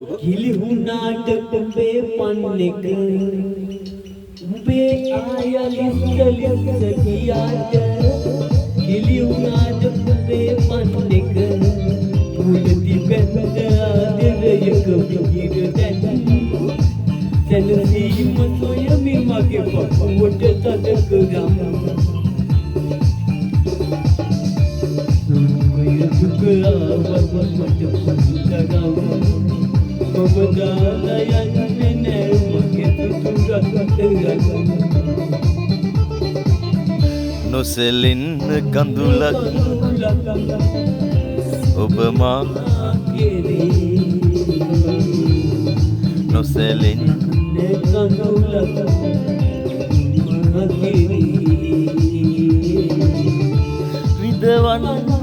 කිලි වුණාට උඹේ පන්නේක උඹේ ආයලිස්ස ගියාට කිලි වුණාට උඹේ පන්නේක මුලති බඳ ආදරයක විහිර දැන් සැනසීම සොයමි මගේ පපුවට තදක ගම් ඔය දුක ආවම මට පුතගම මම දාලා යන්නේ නෑ මගේ තුතුරකට නොසෙලින්න කඳුලක් ඔබ මාගේ නොසෙලින්න කඳුලක් මාගේ විදවන්න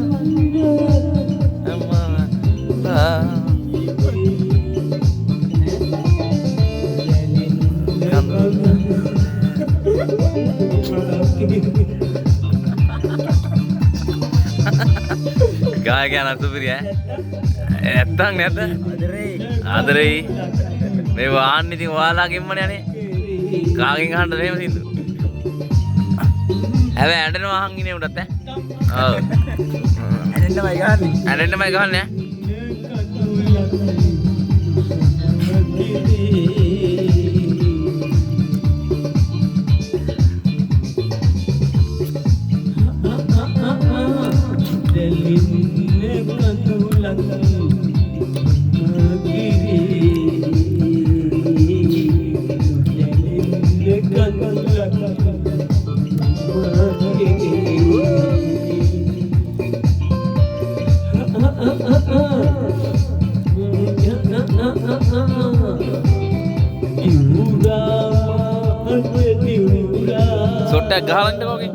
ගායකයන් අතුපිරිය නැත්තම් නැද්ද ආදරේ මේ වාහනේ ඉතින් ඔයාලාගෙන්මනේ යන්නේ කාගෙන් අහන්නද මේව සින්දු හැබැයි ඇඬෙනවා අහන් ඉන්නේ උඩත් ඔව් ඇඬෙන්නමයි ගහන්නේ සොට්ටක් ගහලන්න කෝගේ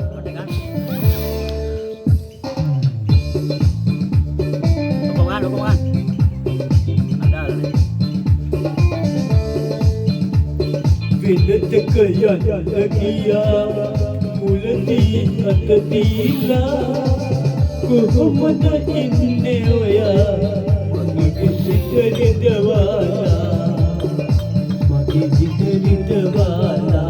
විනතක යන්න ගියා මුලදී අත දීලා කොහොමද ඉන්නේ ඔයා මගේ සිතේ දවාලා මගේ සිතේ දවාලා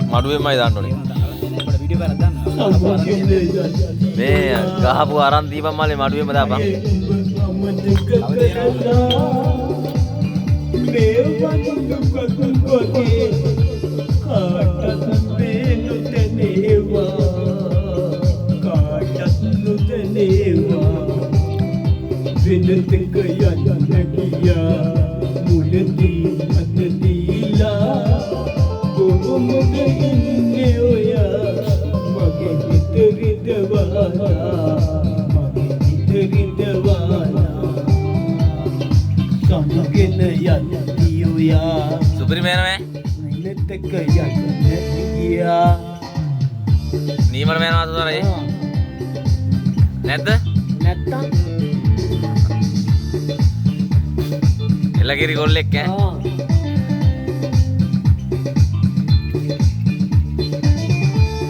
මඩුවෙන්මයි දාන්න ඕනේ මේ ගහපු අරන් දීපන් මල්ලේ මඩුවෙන්ම දාපන් විනතක යන්න ගියා මුලදී අත දීලා කොහොමද ඉන්නේ ඔයා මගේ හිතේ දවාලා මගේ හිතේ දවාලා සමගෙන යන්නේ ඔයා සුපිරි මේනමේ විනතක යන්න ගියා නීමර මේනවා සුතරේ නැද්ද නැත්තම් එළගිරි ගොල්ලෙක් ඈ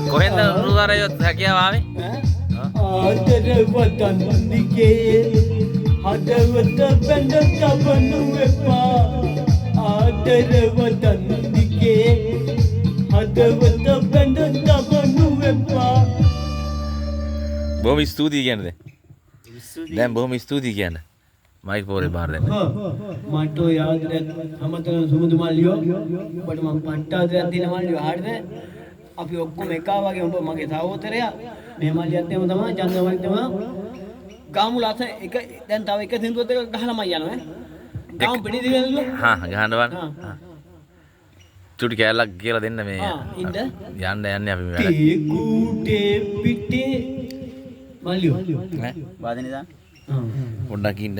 කොහෙන්ද රුදාරයොත් හැකියාව ආවේ ආදරවතන් දිගේ හදවත බඳ තබනු එපා ආදරවතන් දිගේ හදවත බඳ තබනු එපා බොහොම ස්තුතියි කියන්නේ දැන් බොහොම ස්තුතියි කියන්නේ මයික් පොරේ බාර දෙන්න මට ඔය ආදරයක් අමතන සුමුදු මල්ලියෝ ඔබට මම පට්ටාදරයක් දින මල්ලියෝ හරිද අපි ඔක්කොම එකා වගේ උඹ මගේ සහෝදරයා මේ මල්ලියත් එම තමයි චන්ද මල්ලිත් තමයි ගාමු ලස එක දැන් තව එක සින්දුවත් එක ගහලාම යනවා ගාමු පිටි දිගනලු හා ගහන්න බලන්න චුටි කැලක් කියලා දෙන්න මේ ඉන්න යන්නේ අපි මේ වැඩ ඒ කූටේ පිටේ මල්ලියෝ ඈ වාදනේ දාන්න පොඩ්ඩක් ඉන්න